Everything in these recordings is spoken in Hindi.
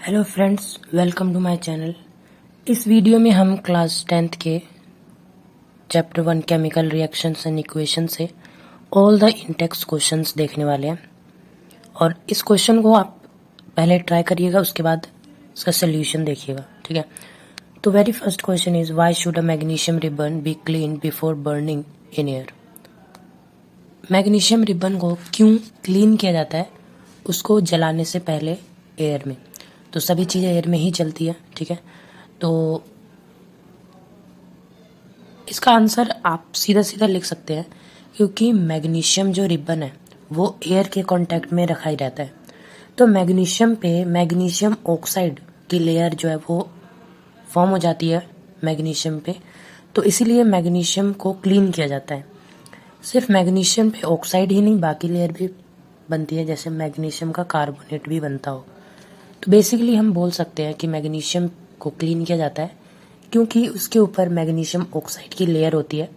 Hello friends, welcome to my channel. इस वीडियो में हम क्लास 10th के chapter 1 chemical reactions and equation से ऑल द इंटेक्स क्वेश्चंस देखने वाले हैं। और इस क्वेश्चन को आप पहले ट्राई करिएगा, उसके बाद इसका सोल्यूशन देखिएगा, ठीक है। तो very first question is why should a magnesium ribbon be clean before burning in air. Magnesium ribbon को क्यों क्लीन किया जाता है उसको जलाने से पहले एयर में। तो सभी चीज़ें एयर में ही चलती है, ठीक है। तो इसका आंसर आप सीधा सीधा लिख सकते हैं, क्योंकि मैग्नीशियम जो रिबन है वो एयर के कांटेक्ट में रखा ही रहता है। तो मैग्नीशियम पे मैग्नीशियम ऑक्साइड की लेयर जो है वो फॉर्म हो जाती है मैग्नीशियम पे। तो इसीलिए मैग्नीशियम को क्लीन किया जाता है। सिर्फ मैग्नीशियम पे ऑक्साइड ही नहीं, बाकी लेयर भी बनती है, जैसे मैग्नीशियम का कार्बोनेट भी बनता हो। तो बेसिकली हम बोल सकते हैं कि मैग्नीशियम को क्लीन किया जाता है क्योंकि उसके ऊपर मैग्नीशियम ऑक्साइड की लेयर होती है।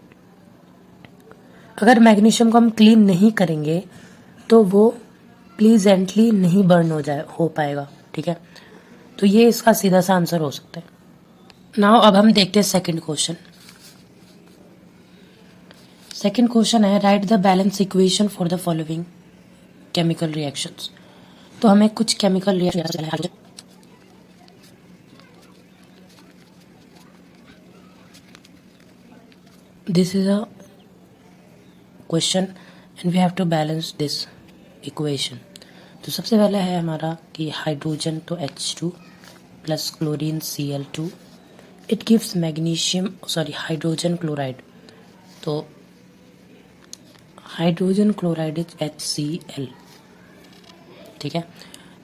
अगर मैग्नीशियम को हम क्लीन नहीं करेंगे तो वो प्लीजेंटली नहीं बर्न हो पाएगा, ठीक है। तो ये इसका सीधा सा आंसर हो सकता है। नाउ अब हम देखते हैं सेकंड क्वेश्चन। सेकंड क्वेश्चन है write the balance equation for the following chemical reactions. तो हमें कुछ chemical reaction, this is a question and we have to balance this equation. तो सबसे पहला है हमारा कि हाइड्रोजन तो H2 plus chlorine Cl2 it gives magnesium hydrogen chloride. तो हाइड्रोजन क्लोराइड इज HCl, ठीक है।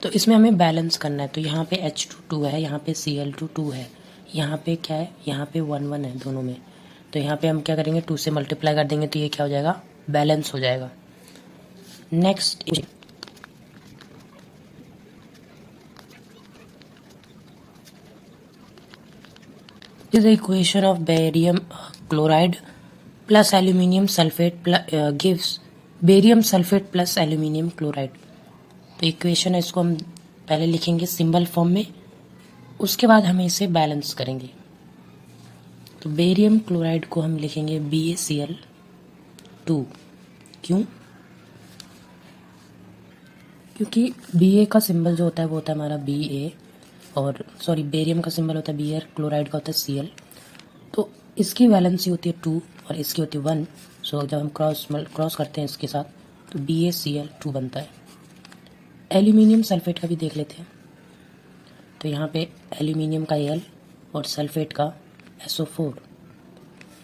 तो इसमें हमें बैलेंस करना है। तो यहाँ पे H2 2 है, यहाँ पे Cl2 2 है, यहाँ पे क्या है, यहाँ पे 1 1 है दोनों में। तो यहाँ पे हम क्या करेंगे, 2 से मल्टीप्लाई कर देंगे तो ये क्या हो जाएगा, बैलेंस हो जाएगा। Next is the equation of barium chloride plus aluminium sulfate gives barium sulfate plus aluminium chloride। तो इक्वेशन है, इसको हम पहले लिखेंगे सिंबल फॉर्म में, उसके बाद हम इसे बैलेंस करेंगे। तो बेरियम क्लोराइड को हम लिखेंगे BaCl2। क्यों? क्योंकि Ba का सिंबल जो होता है वो होता है हमारा Ba, और बेरियम का सिंबल होता है Br, क्लोराइड का होता है Cl। तो इसकी वैलेंसी होती है 2 और इसकी होती है 1। सो जब हम क्रॉस करते हैं इसके साथ तो BaCl2 बनता है। एल्यूमिनियम सल्फेट का भी देख लेते हैं। तो यहाँ पे एल्यूमिनियम का Al और सल्फेट का SO4,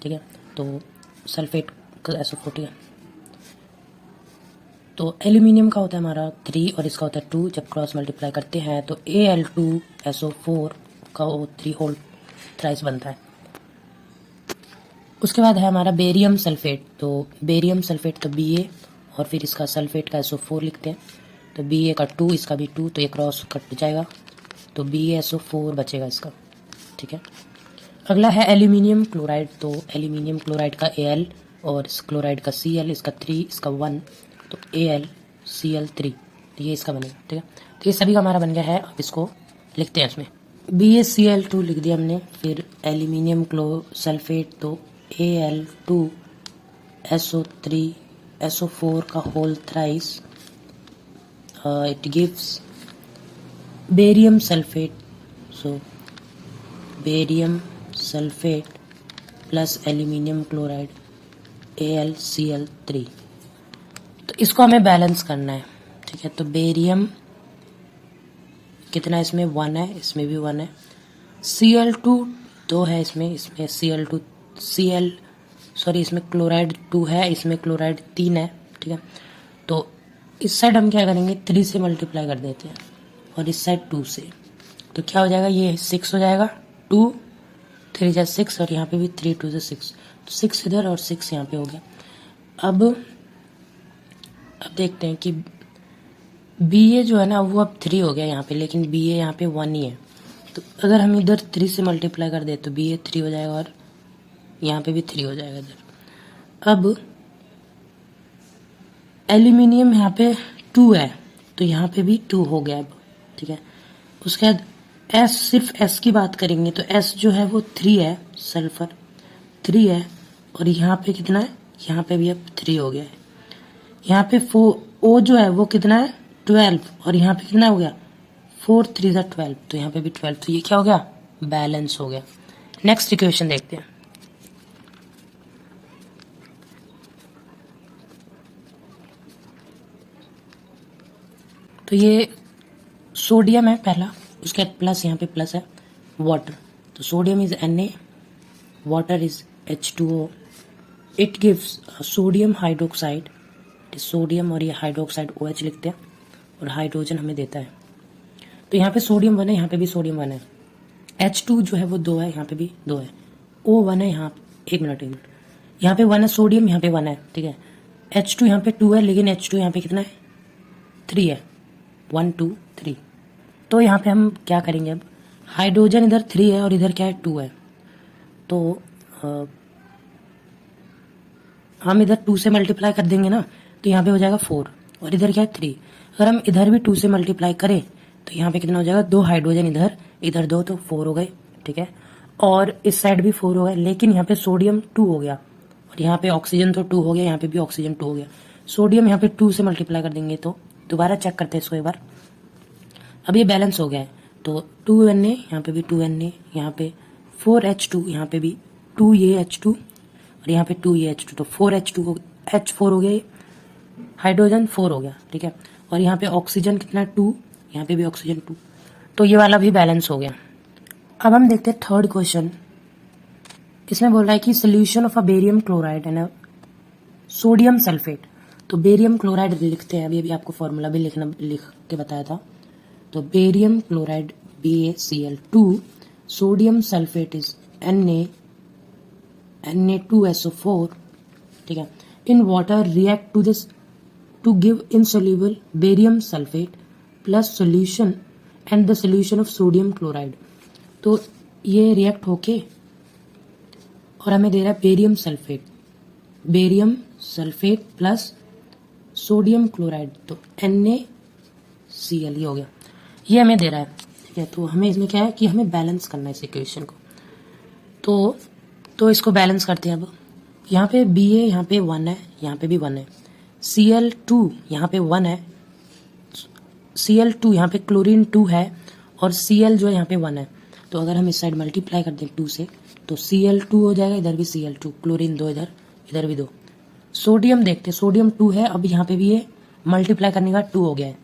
ठीक है। तो सल्फेट का SO4, ठीक है। तो एल्यूमिनियम का होता है हमारा 3 और इसका होता है 2। जब क्रॉस मल्टीप्लाई करते हैं तो Al2SO4 का वो 3 होल थ्राइस बनता है। उसके बाद है हमारा बेरियम सल्फेट। तो बेरियम सल्फेट तो Ba और फिर इसका सल्फेट का SO4 लिखते हैं। तो Ba का 2, इसका भी 2, तो ये क्रॉस कट जाएगा तो BaSO4 बचेगा इसका, ठीक है। अगला है एल्यूमिनियम क्लोराइड। तो एल्यूमिनियम क्लोराइड का Al और इस क्लोराइड का Cl, इसका 3, इसका 1, तो AlCl3, तो ये इसका बनेगा, ठीक है। तो ये सभी का हमारा बन गया है। अब इसको लिखते हैं इसमें। BaCl2 लिख दिया हमने, फिर एल्यूमिनियम सल्फेट तो Al2SO3 SO4 का whole thrice, it gives barium sulphate. So barium sulphate plus aluminium chloride AlCl3। तो इसको हमें बैलेंस करना है, ठीक है। तो बेरियम कितना, इसमें 1 है, इसमें भी 1 है। Cl2 2 है, इसमें इसमें क्लोराइड 2 है, इसमें क्लोराइड 3 है, ठीक है। तो इस साइड हम क्या करेंगे, 3 से मल्टीप्लाई कर देते हैं और इस साइड 2 से। तो क्या हो जाएगा, ये 6 हो जाएगा। 2 3 जा 6 और यहाँ पे भी 3 2 से 6, तो 6 इधर और 6 यहाँ पे हो गया। अब देखते हैं कि Ba जो है ना वो अब 3 हो गया यहाँ पे, लेकिन Ba यहाँ पे 1 ही है। तो अगर हम इधर 3 से मल्टीप्लाई कर दे तो Ba 3 हो जाएगा और यहाँ पे भी 3 हो जाएगा इधर। अब एल्यूमिनियम यहाँ पे 2 है तो यहाँ पे भी 2 हो गया अब, ठीक है। उसके बाद एस, सिर्फ एस की बात करेंगे तो एस जो है वो 3 है, सल्फर 3 है, और यहाँ पे कितना है, यहाँ पे भी अब 3 हो गया है। यहाँ पे ओ जो है वो कितना है, 12, और यहाँ पे कितना हो गया, 4 3 ज़ा 12, तो यहाँ पे भी 12, तो ये क्या हो गया, बैलेंस हो गया। नेक्स्ट इक्वेशन देखते हैं। तो ये सोडियम है पहला, उसके बाद प्लस, यहाँ पे प्लस है वाटर, तो sodium is Na, water is H2O, it gives sodium hydroxide, sodium और ये हाइड्रोक्साइड OH लिखते हैं, और हाइड्रोजन हमें देता है। तो यहाँ पे सोडियम 1 है, यहाँ पे भी सोडियम 1 है, H2 जो है वो 2 है, यहाँ पे भी 2 है, O 1 है, यहाँ एक मिनट, यहाँ पे 1 है सोडियम, यहाँ पे 1 है, ठीक है। H2 यहाँ पे 2 है, लेकिन H2 यहाँ पे कितना है, 3 है, 1 2 3। तो यहाँ पे हम क्या करेंगे, अब हाइड्रोजन इधर 3 है और इधर क्या है, 2 है, तो हम इधर 2 से मल्टीप्लाई कर देंगे ना, तो यहाँ पे हो जाएगा 4, और इधर क्या है 3। अगर हम इधर भी 2 से मल्टीप्लाई करें तो यहाँ पे कितना हो जाएगा, 2 हाइड्रोजन इधर, इधर 2, तो 4 हो गए, ठीक है। और इस साइड भी 4 हो गए, लेकिन यहाँ पे सोडियम 2 हो गया, और यहाँ पे ऑक्सीजन तो 2 हो गया, यहाँ पे भी ऑक्सीजन 2 हो गया। सोडियम यहाँ पे 2 से मल्टीप्लाई कर देंगे, तो दोबारा चेक करते हैं इसको एक बार। अब ये बैलेंस हो गया है, तो 2Na, यहाँ पे भी 2Na, यहाँ पे 4H2, यहाँ पे भी 2 ये H2, और यहाँ पे 2 ये H2, तो 4H2 H4 हो गया, ये हाइड्रोजन 4 हो गया, ठीक है। और यहाँ पे ऑक्सीजन कितना, 2, यहाँ पे भी ऑक्सीजन 2, तो ये वाला भी बैलेंस हो गया। अब हम देखते हैं थर्ड क्वेश्चन। इसमें बोल रहा है कि solution of a barium chloride and sodium sulphate. तो बेरियम क्लोराइड लिखते हैं, अभी आपको फॉर्मूला भी लिख के बताया था। तो barium chloride BaCl2, sodium sulphate is Na2SO4, ठीक है। In water react to this to give insoluble barium sulphate plus solution and the solution of sodium chloride. तो ये रिएक्ट होके और हमें दे रहा है barium sulphate plus sodium chloride, तो NaCl ये हो गया, ये हमें दे रहा है, ठीक है। तो हमें इसमें क्या है कि हमें बैलेंस करना है इस इक्वेशन को, तो इसको बैलेंस करते हैं। अब यहाँ पे Ba यहाँ पे 1 है, यहाँ पे भी 1 है, Cl2 यहाँ पे 1 है, Cl2 यहाँ पे क्लोरीन 2 है, और Cl जो है यहाँ पे 1 है। तो अगर हम इस साइड मल्टीप्लाई कर दें 2 से, तो Cl2 हो जाएगा, इधर भी Cl2, क्लोरीन 2 इधर, इधर भी 2। सोडियम देखते, सोडियम 2 है, अब यहाँ पे भी ये मल्टीप्लाई करने का 2 हो गया है।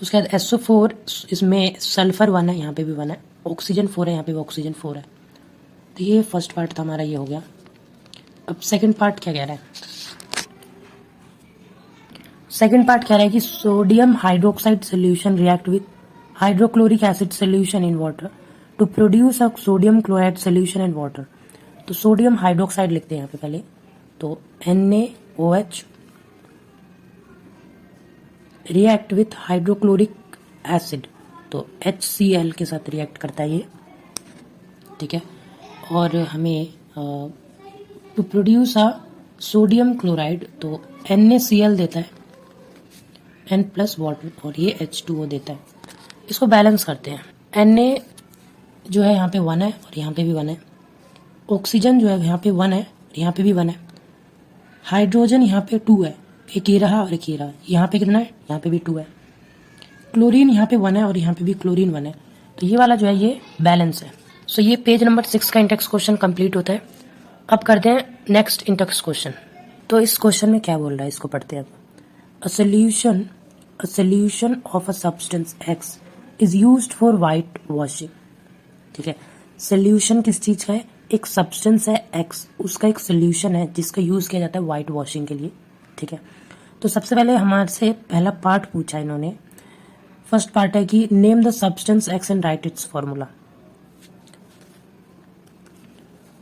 उसके बाद SO4, इसमें सल्फर 1 है, यहाँ पे भी 1 है, ऑक्सीजन 4 है, यहाँ पे भी ऑक्सीजन 4 है। तो ये फर्स्ट पार्ट था हमारा, ये हो गया। अब सेकंड पार्ट क्या कह रहा है, सेकंड पार्ट कह रहा है कि sodium hydroxide solution react with hydrochloric acid solution in water to produce a sodium chloride solution in water. तो सोडियम हाइड्रोक्साइड लिखते हैं यहाँ पे पहले, तो NaOH react with hydrochloric acid, तो HCl के साथ रिएक्ट करता है ये, ठीक है। और हमें to produce a sodium chloride, तो NaCl देता है, N प्लस वाटर, और ये H2O देता है। इसको बैलेंस करते हैं। Na जो है यहाँ पे 1 है, और यहाँ पे भी 1 है, ऑक्सीजन जो है यहाँ पे 1 है, यहाँ पे भी 1 है, हाइड्रोजन यहाँ पे 2 है, एक ये रहा और एक ये रहा, यहाँ पे कितना है, यहाँ पे भी 2 है, क्लोरीन यहाँ पे 1 है, और यहाँ पे भी क्लोरीन 1 है। तो ये वाला जो है ये बैलेंस है। सो ये पेज नंबर 6 का इंटेक्स क्वेश्चन कंप्लीट होता है। अब करते हैं नेक्स्ट इंटेक्स क्वेश्चन। तो इस क्वेश्चन में क्या बोल रहा है, इसको पढ़ते हैं अब। अ solution of a substance X is used for white washing, ठीक है। सोल्यूशन किस चीज का है, एक सब्सटेंस है X, उसका एक सोल्यूशन है जिसका यूज किया जाता है वाइट वॉशिंग के लिए, ठीक है। तो सबसे पहले हमारे से पहला पार्ट पूछा इन्होंने। फर्स्ट पार्ट है कि name the substance X and right it's formula,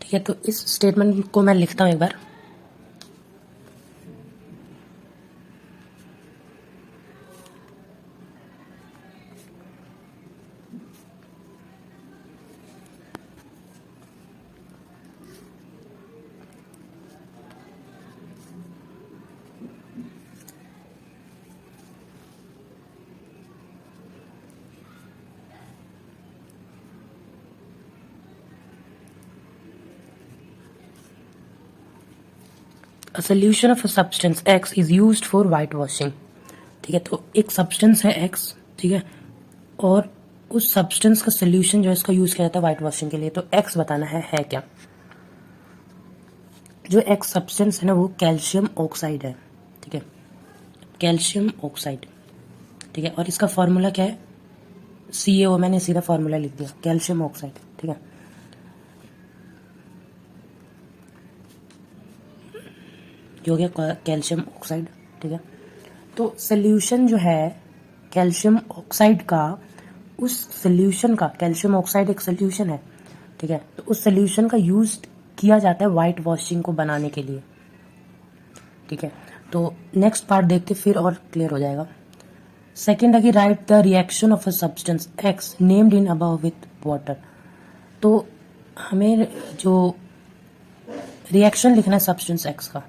ठीक है। तो इस स्टेटमेंट को मैं लिखता हूं एक बार। A solution of a substance X is used for white washing. ठीक है, तो एक सब्सटेंस है एक्स, ठीक है, और उस सब्सटेंस का सोल्यूशन जो है इसका यूज किया जाता है वाइट वॉशिंग के लिए। तो एक्स बताना है क्या। जो एक्स सब्सटेंस है ना वो कैल्शियम ऑक्साइड है। ठीक है, कैल्शियम ऑक्साइड। ठीक है, और इसका फॉर्मूला क्या है, CaO, मैंने सीधा फॉर्मूला लिख दिया, कैल्शियम ऑक्साइड। ठीक है, जो हो गया कैल्शियम ऑक्साइड। ठीक है, तो सोल्यूशन जो है कैल्शियम ऑक्साइड का, उस सोल्यूशन का, कैल्शियम ऑक्साइड एक सोल्यूशन है। ठीक है, तो उस सोल्यूशन का यूज किया जाता है वाइट वॉशिंग को बनाने के लिए। ठीक है, तो नेक्स्ट पार्ट देखते फिर और क्लियर हो जाएगा। सेकेंड है कि right the reaction of a substance x named in above with water. तो हमें जो रिएक्शन लिखना है सब्सटेंस एक्स का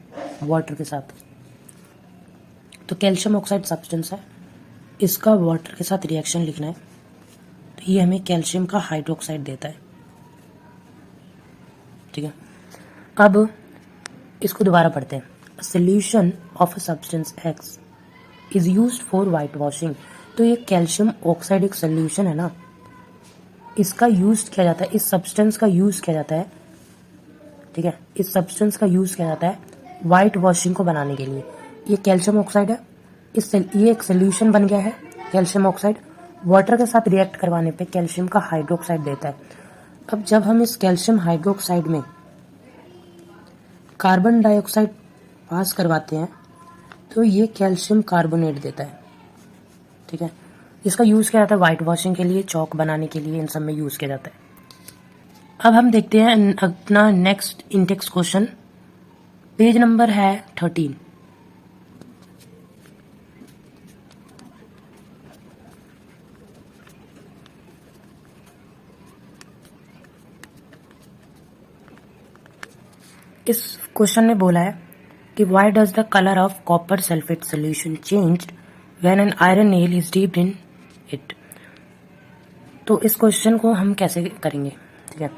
वाटर के साथ, तो कैल्शियम ऑक्साइड सब्सटेंस है, इसका वाटर के साथ रिएक्शन लिखना है। तो ये हमें कैल्शियम का हाइड्रोक्साइड देता है। ठीक है, अब इसको दोबारा पढ़ते हैं। Solution of a substance X is used for white washing. तो ये कैल्शियम ऑक्साइड एक सोल्यूशन है ना, इसका यूज किया जाता है, इस सब्सटेंस का यूज किया जाता है। ठीक है, इस सब्सटेंस का यूज किया जाता है वाइट वॉशिंग को बनाने के लिए। ये कैल्शियम ऑक्साइड है, ये एक सोल्यूशन बन गया है कैल्शियम ऑक्साइड, वाटर के साथ रिएक्ट करवाने पे कैल्शियम का हाइड्रोक्साइड देता है। अब जब हम इस कैल्शियम हाइड्रोक्साइड में कार्बन डाइऑक्साइड पास करवाते हैं तो ये कैल्शियम कार्बोनेट देता है। ठीक है, इसका यूज किया जाता है वाइट वॉशिंग के लिए, चौक बनाने के लिए, इन सब में यूज किया जाता है। अब हम देखते हैं अपना next intext question, page number है 13। इस क्वेश्चन में बोला है कि why does the colour of copper sulphate solution changed when an iron nail is dipped in it. तो इस क्वेश्चन को हम कैसे करेंगे। ठीक है,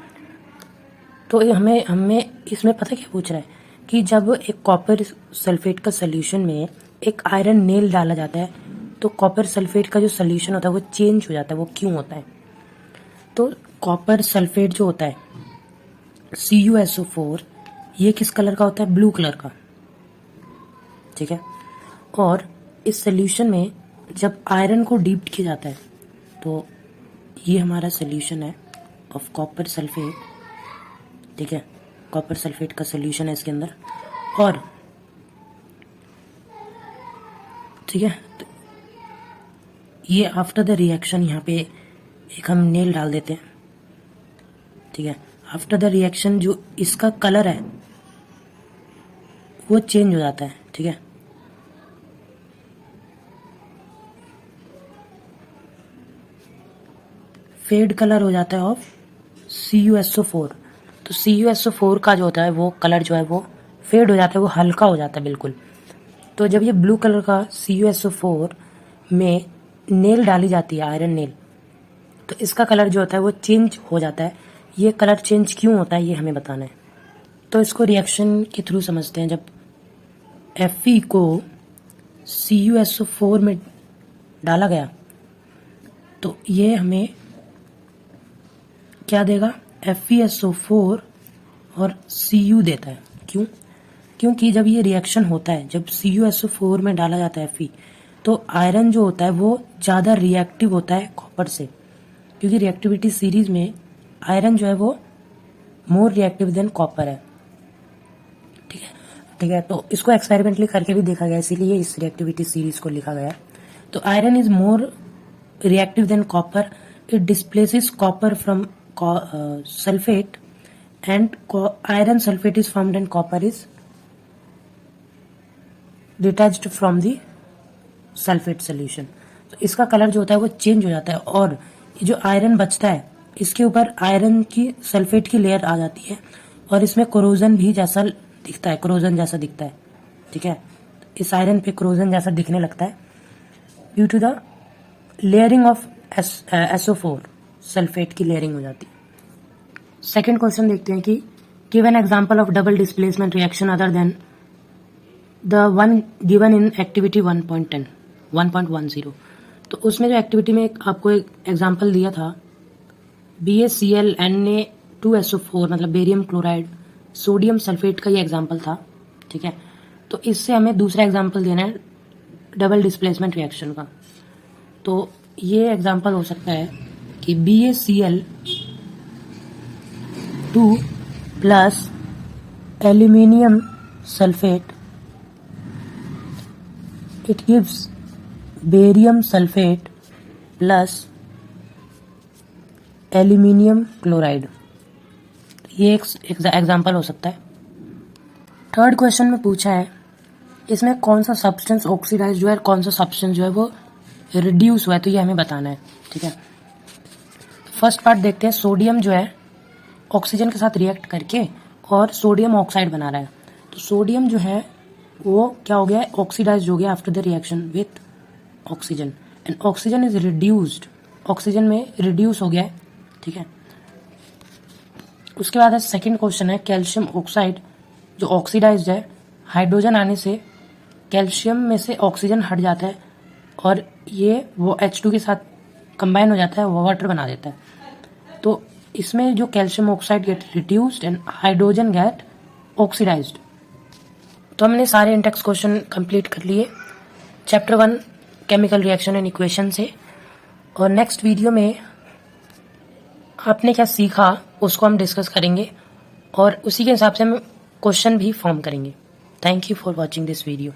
तो ये हमें इसमें पता क्या पूछ रहा है कि जब एक कॉपर सल्फेट का सोल्यूशन में एक आयरन नेल डाला जाता है तो कॉपर सल्फेट का जो सोल्यूशन होता है वो चेंज हो जाता है। वो क्यों होता है, तो कॉपर सल्फेट जो होता है CuSO4, ये किस कलर का होता है, ब्लू कलर का। ठीक है, और इस सोल्यूशन में जब आयरन को डीप किया जाता है तो ये हमारा सोल्यूशन है ऑफ कॉपर सल्फेट। ठीक है, कॉपर सल्फेट का सोल्यूशन है इसके अंदर। और ठीक है, तो ये आफ्टर द रिएक्शन यहाँ पे एक हम नेल डाल देते हैं। ठीक है, आफ्टर द रिएक्शन जो इसका कलर है वो चेंज हो जाता है। ठीक है, फेड कलर हो जाता है ऑफ CuSO4। तो CuSO4 का जो होता है वो कलर जो है वो फेड हो जाता है, वो हल्का हो जाता है बिल्कुल। तो जब ये ब्लू कलर का CuSO4 में नेल डाली जाती है, आयरन नेल, तो इसका कलर जो होता है वो चेंज हो जाता है। ये कलर चेंज क्यों होता है ये हमें बताना है। तो इसको रिएक्शन के थ्रू समझते हैं। जब Fe को CuSO4 में डाला गया तो ये हमें क्या देगा, FeSO4 और Cu देता है। क्यों, क्योंकि जब ये रिएक्शन होता है, जब CuSO4 में डाला जाता है Fe, तो आयरन जो होता है वो ज़्यादा रिएक्टिव होता है कॉपर से, क्योंकि रिएक्टिविटी सीरीज में आयरन जो है वो मोर रिएक्टिव देन कॉपर है। ठीक है, ठीक है, तो इसको एक्सपेरिमेंटली करके भी देखा गया, इसीलिए इस रिएक्टिविटी सीरीज को लिखा गया। तो iron is more reactive than copper, it displaces copper from sulfate and iron sulfate is formed and copper is detached from the sulfate solution। तो इसका कलर जो होता है वो चेंज हो जाता है, और ये जो आयरन बचता है इसके ऊपर आयरन की सल्फेट की लेयर आ जाती है, और इसमें कोरोजन भी जैसा दिखता है, कोरोजन जैसा दिखता है। ठीक है, इस आयरन पे कोरोजन जैसा दिखने लगता है due to the layering of SO4, sulphate की लेयरिंग हो जाती है। सेकेंड क्वेश्चन देखते हैं कि give an example of double displacement reaction other than the one given in activity 1.10 तो उसमें जो एक्टिविटी में आपको एक एग्जांपल दिया था BaClNa2SO4 मतलब बेरियम क्लोराइड सोडियम सल्फेट का ये एग्जांपल था, ठीक है। तो इससे हमें दूसरा एग्जांपल देना है डबल डिस्प्लेसमेंट रिएक्शन का। तो ये एग्जांपल हो सकता है कि BaCl2 plus aluminium sulphate it gives barium sulfate plus aluminium chloride. ये एक एग्जाम्पल हो सकता है। थर्ड क्वेश्चन में पूछा है इसमें कौन सा सब्सटेंस ऑक्सीडाइज जो है, कौन सा सब्सटेंस जो है वो रिड्यूस हुआ है, तो ये हमें बताना है, ठीक है। फर्स्ट पार्ट देखते हैं। सोडियम जो है ऑक्सीजन के साथ रिएक्ट करके और सोडियम ऑक्साइड बना रहा है। तो सोडियम जो है वो क्या हो गया है, ऑक्सीडाइज हो गया after the reaction with oxygen and oxygen is reduced, oxygen में रिड्यूस हो गया है, ठीक है। उसके बाद सेकंड क्वेश्चन है कैल्शियम ऑक्साइड जो ऑक्सीडाइज्ड है, हाइड्रोजन आने से कैल्शियम में से ऑक्सीजन हट जाता है और ये वो H2 के साथ कंबाइन हो जाता है, वो वाटर बना देता है। तो इसमें जो calcium oxide get reduced and hydrogen get oxidised. तो हमने सारे इंटेक्स क्वेश्चन कंप्लीट कर लिए chapter 1 chemical reaction and equation से। और नेक्स्ट वीडियो में आपने क्या सीखा उसको हम डिस्कस करेंगे और उसी के हिसाब से हम क्वेश्चन भी फॉर्म करेंगे। Thank you for watching this video.